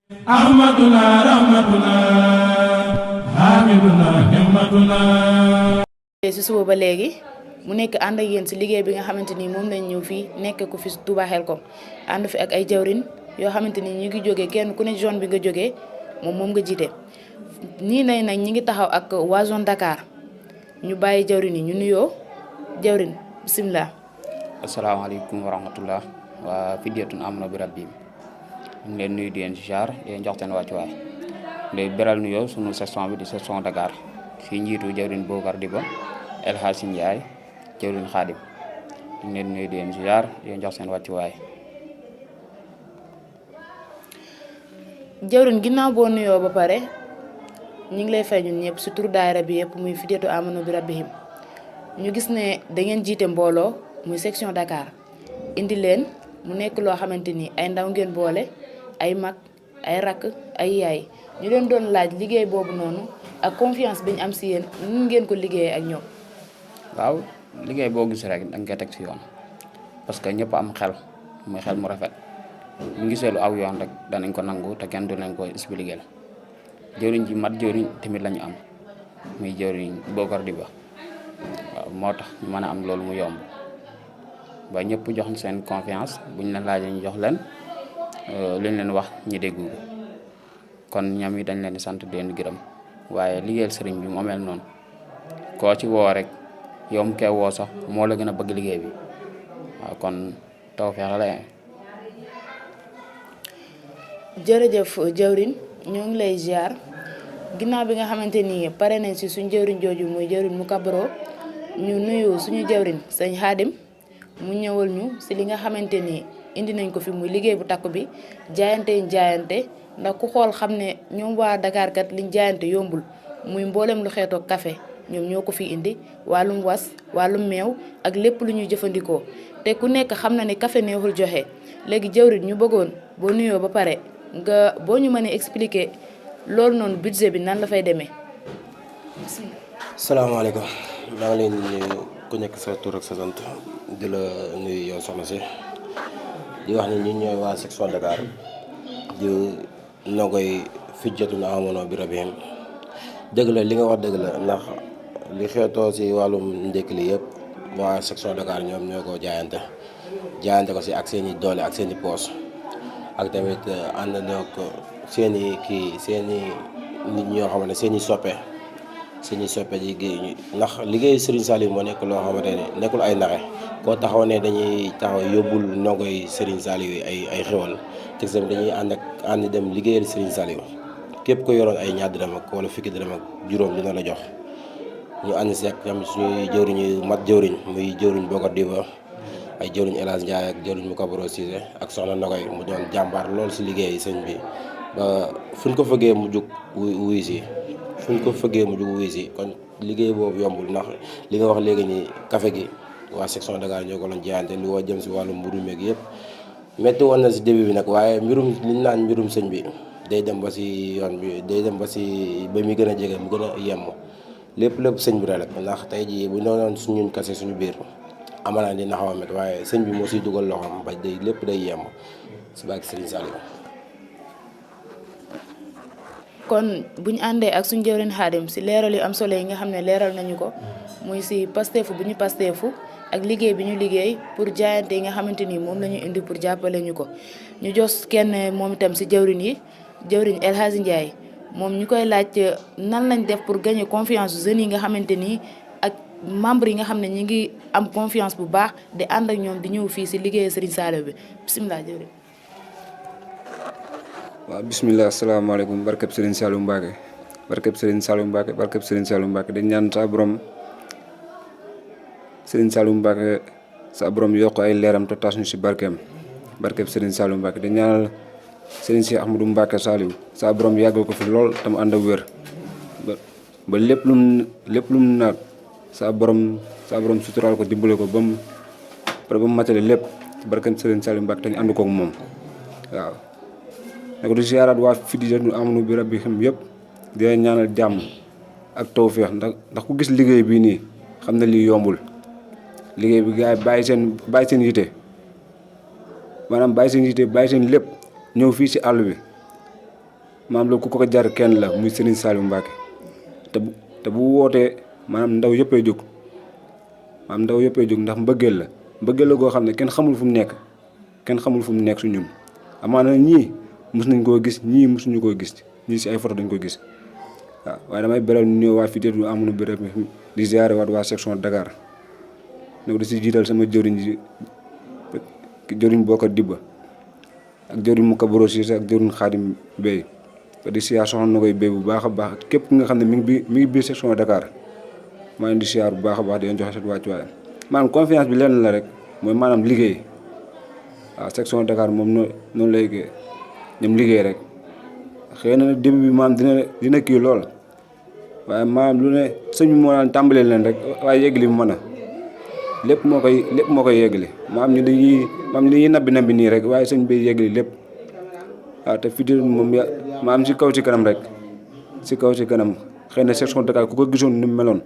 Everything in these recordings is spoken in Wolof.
ahmaduna rahmatuna hamiduna himmatuna. si suba ba léegi mu nekk ànd ak yéen si liggéey bi nga xamante ni moom lañ ñëw fii nekk ko fi Touba Xelkom ànd fi ak ay jawrin yoo xamante ni ñu ngi jógee kenn ku ne zone bi nga jógee moom nga jiite. nii nay nag ñi ngi taxaw ak waa zone Dakar ñu bàyyi jawrin yi ñu nuyoo jawrin bisimilah. asalaamaaleykum wa rahmatullah waa Fidyatun Amanu bi Rabbi ñu ngi leen nuyu di leen ziar di leen jox seen wàccuwaay léegi beral nuyoo sunu section bi di section Dakar si njiitu jawrin Bokar Diba El Hadji Ndiaye jawrin Xaadim ñu ngi leen nuyu di leen ziar di leen jox seen wàccuwaay. jawrin ginnaaw boo nuyoo ba pare ñu ngi lay fay ñun ñëpp si tur daayira bi yëpp muy Fidyatun Amanu bi Rabbihim ñu gis ne da ngeen jiite mbooloo muy section Dakar indi leen mu nekk loo xamante ni ay ndaw ngeen boole ay mag ay rakk ay yaay ñu leen doon laaj liggéey boobu noonu ak confiance bi ñu am si yéen nun ngeen ko liggéeyee ak ñoom. waaw liggéey boo gis rek da nga koy teg si yoon parce que ñëpp am xel muy xel mu rafet bu ñu gisee lu aw yoon rek danañ ko nangu te kenn du leen ko expliquer la jëwriñ ji mat jëwriñ tamit la ñu am muy jëwriñ Bokar Diba waaw moo tax ñu mën a am loolu mu yomb ba ñëpp jox seen confiance buñ leen laajee ñu jox leen liñ leen wax ñi déggu ko kon ñoom yi dañ leen di sant di leen gërëm waaye liggéeyal sëriñ bi moo mel noonu koo ci woo rek yow mu koy woo sax moo la gën a bëgg liggéey bi waaw kon tawfeex la. jërëjëf jawrin ñoo ngi lay ziar ginnaaw bi nga xamante ni pare nañ si suñu jawrin jooju muy jawrin mu kabaro ñu nuyu suñu jawrin sëñ Xaadim mu ñëwal ñu si li nga xamante ni indi nañ ko fi muy liggéey bu takku bi jaayante ndax ku xool xam ne ñoom waa Dakar kat liñ jaayante yombul muy mboolem lu xeetoo café ñoom ñoo ko fi indi wàllum was wàllum meew ak lépp lu ñuy jëfandikoo te ku nekk xam na ni café neexul joxe léegi jawrin ñu bëggoon boo nuyoo ba pare nga boo ñu mënee expliquer loolu noonu budget bi nan la fay demee. salaamaaleykum maa ngi leen di nuyu ku nekk sa tur ak sa sant di la nuyu yow soxna si di wax ni ñun ñooy waa section Dakar di nogoy Fidyatun Amanu bi Rabbihim dëgg la li nga wax dëgg la ndax li xeetoo si wàllum ndékk li yëpp waa section Dakar ñoom ñoo ko jaayante ko si ak seen i doole ak seen i poos ak tamit ànd ak seen i nit ñoo xamante ne seen i soppe liggéey ndax liggéey Serigne Saliou moo nekk loo xamante ne nekkul ay naxe koo taxaw ne dañuy taxaw yóbbul ndongoy Serigne Saliou yi ay xewal te tamit dañuy ànd dem liggéeyal Serigne Saliou képp ko yoroon ay ñaar dërëm ak wala fukki dërëm ak juróom dina la jox ñu ànd si ak tamit suñuy jëwriñ yu mat jëwriñ muy jëwriñ Bokar Diba ay jëwriñ El Hadji Ndiaye ak jëwriñ mu Kabaro Cissé ak soxna Nogoy mu doon jàmbaar lool si liggéey sëñ bi ba fuñ ko fëggee mu jug wuy si kon liggéey boobu yombul ndax li nga wax léegi ni café gi waa section Dakar ñoo ko doon jaayante lu woo jëm si wàllu mburu meeg yëpp métti woon na si début bi nag waaye liñ naan mbirum sëñ bi day dem ba si yoon bi day dem ba muy gën a jege mu gën a yemm lépp sëñ bi rek ndax tey jii bu noonoon suñun kase suñu biir amanaa dina xaw a métti waaye sëñ bi moo siy dugal loxoom ba lépp day yemm si baag Serigne Saliou. kon bu ñu àndee ak suñu jawrin Xaadim si leeral yu am solo yi nga xam ne leeral nañu ko muy si pasteefu bu ñu pasteefu ak liggéey bi ñu liggéey pour jaayante yi nga xamante ni moom la ñu indi pour jàppale ñu ko ñu jos kenn moom itam si jawrin yi jawrin El Hadji Ndiaye moom ñu koy laaj nan lañ def pour gagner confiance jeunes yi nga xamante ni ak membres yi nga xam ne ñi ngi am confiance bu baax di ànd ak ñoom di ñëw fii si liggéeyu Serigne Saliou bi bisimilah jawrin. waaw bisimilah asalaamaaleykum barkeb Serigne Saliou Mbacke barkeb Serigne Saliou Mbacke dañ ñaan sa borom Serigne Saliou Mbacke sa borom yokk ay leeram te tas ñu si barkeem barkeb Serigne Saliou Mbacke dañ ñaanal Serigne Cheikh Ahmadou Mbacke Saliou sa borom yàggal ko fi lool tam ànd ak wér ba lépp lu mu naat sa borom suturaal ko dimbale ko ba mu matale lépp barkeb Serigne Saliou Mbacke te ñu ànd koog moom waaw. nag du ziaraat waa Fidyatun Amanu bi Rabbihim yëpp di leen ñaanal jàmm ak tawféex ndax ku gis liggéey bii nii xam na lii yombul liggéey bi gars yi bàyyi seen yite bàyyi seen lépp ñëw fii si àll bi maam loolu ku ko jar kenn la muy Serigne Saliou Mbacke te bu wootee maanaam ndaw yëppay jóg maanaam ndaw yëppay jóg ndax mbëggeel la goo xam ne kenn xamul fu mu nekk su ñun amaana ñii mos nañ koo gis ñii mosuñu koo gis ñii si ay photo dañ ko gis waaw waaye damay beral ñëw waa fii du amuñu béréb di ziare waat waa section Dakar ne ko di si jiital sama jëriñ Bokar Dibba ak jëriñ mu Kabaro Cissé ak jëriñ Xaadim Bey di siyaar soxna na koy béy bu baax a baax képp ki nga xam ne mi ngi biir section Dakar maa ngi di siyaar bu baax a baax di leen joxe seen wàccuwaay maanaam confiance bi lenn la rek mooy maanaam liggéey waaw section Dakar moom noonu lay ñoom liggéey rek xëy na nag début bi maam dina kii lool waaye maam lu ne sëñ bi moo daan tàmbalee leen rek waaye yeggali mu mën a lépp moo koy yeggali maam ñu dañuy nabbi nii rek waaye sëñ bi yeggali lépp waaw te fii moom maam si kaw ci kanam rek xëy na section Dakar ku ko gisoon ni mu meloon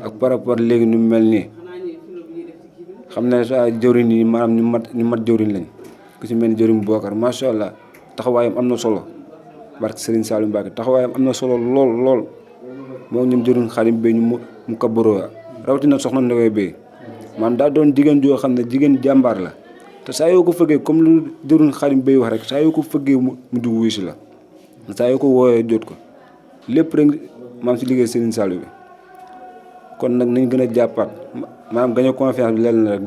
ak par rapport léegi ni mu mel nii xam ne sa jëwriñ yi maanaam ñu mat jëwriñ lañ ku si mel ni jëwriñ Bokar macha allah taxawaayam am na solo barke Serigne Saliou Mbacke taxawaayam am na solo lool moom ñoom jëriñ Xaadim Bey ñu mu Kabaro rawatina soxna Ndogoy Bey maanaam daa doon jigéen joo xam ne jigéen jàmbaar la te saa yoo ko fëggee comme lu jëriñ Xaadim Bey wax rek saa yoo ko fëggee mu di wuyu si la saa yoo ko wooyee jot ko lépp rek maam si liggéey Serigne Saliou bi kon nag nañ gën a jàppaat maanaam gañ a confiance bi lenn rek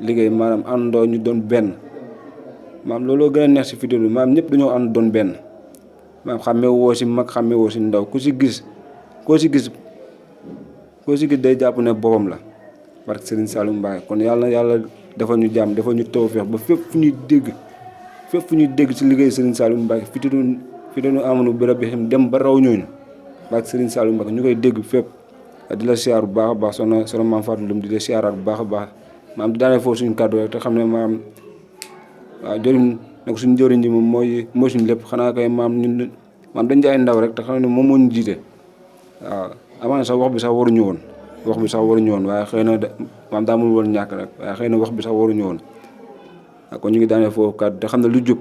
liggéey maanaam àndoo ñu doon benn maam looloo gën a neex si vidéo bi maam ñëpp dañoo ànd doon benn maam xàmmee woo si mag xàmmee woo si ndaw koo si gis day jàpp ne boppam la barke Serigne Saliou Mbacke kon yàlla dafa ñu jàmm dafa ñu tawfeex ba fépp fu ñuy dégg si liggéey Serigne Saliou Mbacke fi doon amoon béréb bi xam dem ba raw ñooñu barke Serigne Saliou Mbacke ñu koy dégg fépp di la siyaar bu baax a baax sono maam Fatou Loum di la siyaaraat bu baax a baax maam di daanee foofu suñu kàddu rek te xam ne maam waaw jëriñ nag suñu jëriñ ji moom mooy suñu lépp xanaa kay maam dañ jaay ndaw rek te xam ne moom moo ñu jiite waaw amaana sax wax bi sax waruñu woon waaye xëy na maam daa mënul woon ñàkk rek waaye xëy na wax bi sax waruñu woon waaw kon ñu ngi daanee foofu kàddu te xam ne lu jub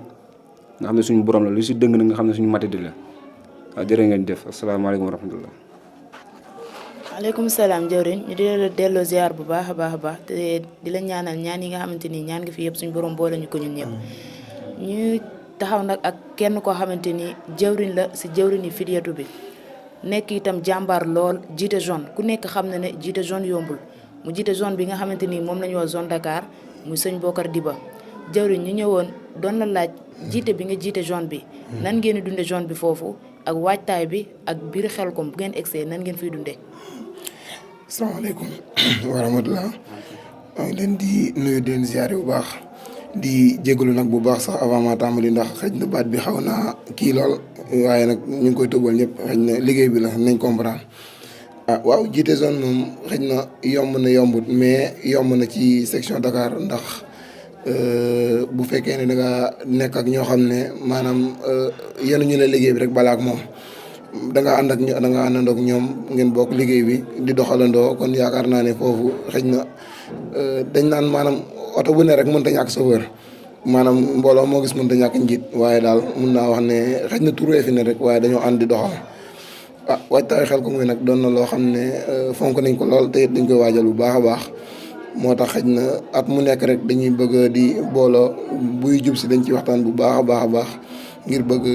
nga xam ne suñu borom la lu si dëng na nga xam ne suñu matadi la waaw jërë ngeen jëf asalaamaaleykum wa rahmatullah. waaleykum salaam jawriñ ñu di la delloo ziar bu baax a baax te di la ñaanal ñaan yi nga xamante ni ñaan nga fi yëpp suñu borom boole ñu ko ñun ñëpp ñu taxaw nag ak kenn koo xamante ni jawriñ la si jawriñ yi Fidyatu bi nekk itam jàmbaar lool jiite zone ku nekk xam na ne jiite zone yombul mu jiite zone bi nga xamante ni moom la ñu wax zone Dakar muy sëñ Bokar Diba jawriñ ñu ñëwoon doon la laaj jiite bi nga jiite zone bi nan ngeen di dunde zone bi foofu ak waajtaay bi ak biir Xelkom bu ngeen egsee nan ngeen fiy dundee. asalaamaaleykum wa rahmatulah maa ngi leen di nuyu di leen ziare bu baax di jégalu nag bu baax sax avant ma tàmbali ndax xëj na baat bi xaw naa kii lool waaye nag ñu ngi koy tëbal ñëpp xëj na liggéey bi la nañ comprendre waaw jiite zone moom xëj na yombut mais yomb na ci section Dakar ndax bu fekkee ne da nga nekk ak ñoo xam ne maanaam yéen ñu la liggéey bi rek balaa ak moom. da nga àndandoo ak ñoom ngeen bokk liggéey bi di doxalandoo kon yaakaar naa ne foofu xëj na dañ naan maanaam oto bu ne rek mënta ñàkk chauffeur maanaam mbooloo moo gis mënta ñàkk njiit waaye daal mun naa wax ne xëj na turee fi ne rek waaye dañoo ànd di doxal waajtaayu Xelkom nag doon na loo xam ne fonk nañ ko lool te it dañ koy waajal bu baax a baax moo tax xëj na at mu nekk rek dañuy bëgg di booloo buy jub si dañ ci waxtaan bu baax a baax ngir bëgg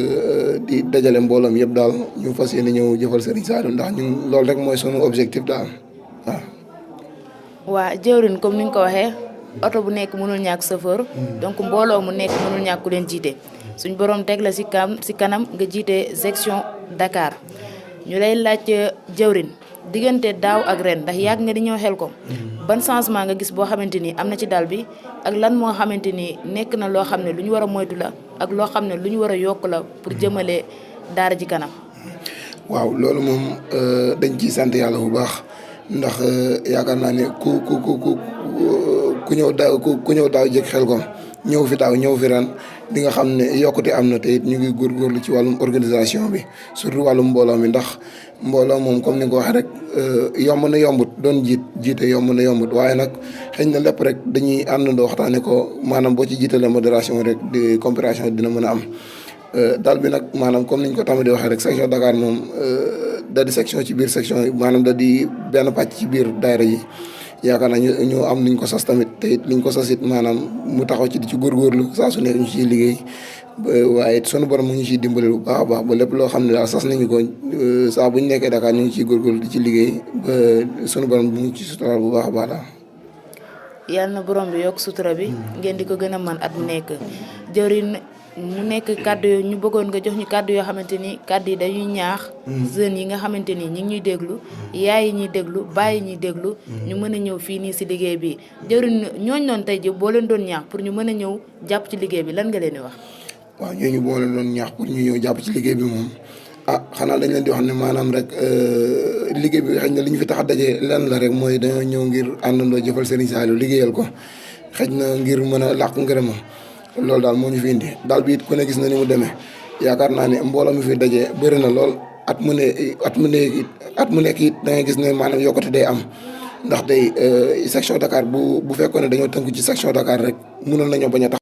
di dajale mbooloom yëpp daal ñu fas yéene ñëw jëfal Serigne Saliou ndax ñun loolu rek mooy sunu objectif daal waaw. waa jëwriñ comme ni nga ko waxee oto bu nekk mënul ñàkk chauffeur donc mbooloo mu nekk mënul ñàkk ku leen jiite suñ borom teg la si kanam nga jiite section Dakar ñu lay laaj jëwriñ diggante daaw ak ren ndax yàgg nga di ñëw Xelkom ban changement nga gis boo xamante ni am na ci dal bi ak lan moo xamante ni nekk na loo xam ne lu ñu war a moytu la ak loo xam ne lu ñu war a yokk la pour jëmale daara ji kanam. waaw loolu moom dañ ciy sant yàlla bu baax ndax yaakaar naa ne ku ñëw daaw jëkk Xelkom ñëw fi daaw ñëw fi ren di nga xam ne yokkute am na te it ñu ngi góorgóorlu ci wàllum organisation bi surtout wàllum mbooloo mi ndax mbooloo moom comme ni nga ko waxee rek yomb na yombut doon jiite yomb na yombut waaye nag xëy na lépp rek dañuy àndandoo waxtaane ko maanaam boo ci jiitalee modération rek di compréhension dina mën a am daal bi nag maanaam comme niñ ko tàmm di waxee rek section Dakar moom da di section ci biir section yi maanaam da di benn pàcc ci biir daayira yi yaakaar naa ñu am niñ ko sas tamit te it liñ ko sas it maanaam mu taxaw ci di ci góorgóorlu saa su nekk ñu ciy liggéey waaye it sunu borom mu ngi ciy dimbali bu baax a baax ba lépp loo xam ne daal sas nañu ko saa bu ñu nekkee Dakar ñu ngi ciy góorgóorlu di ci liggéey ba sunu borom mu ngi ci suturaal bu baax a baax daal. yàlla na borom bi yokk sutura bi ngeen di ko gën a mën at mu nekk jëwriñ mu nekk kàddu yoo ñu bëggoon nga jox ñu kàddu yoo xamante ni kàddu yi dañuy ñaax jeunes yi nga xamante ni ñi ngi ñuy déglu yaay yi ñuy déglu baay yi ñuy déglu ñu mën a ñëw fii nii si liggéey bi jëwriñ ñooñ noonu tey ji boo leen doon ñaax pour ñu mën a ñëw jàpp ci liggéey bi lan nga leen di wax. waaw ñooñu boo leen doon ñaax pour ñu ñëw jàpp ci liggéey bi moom xanaa dañ leen di wax ne maanaam rek liggéey bi xëy na li ñu fi tax a daje lenn la rek mooy dañoo ñëw ngir àndandoo jëfal Serigne Saliou liggéeyal ko xëy na ngir mën a làq ngërëmam loolu daal moo ñu fi indi daal bi it ku ne gis na ni mu demee yaakaar naa ne mbooloo mi fi daje bëri na lool at mu nekk it da ngay gis ne maanaam yokkute day am ndax tey section Dakar bu fekkoon ne dañoo tënku ci section Dakar rek mënoon nañoo bañ a tax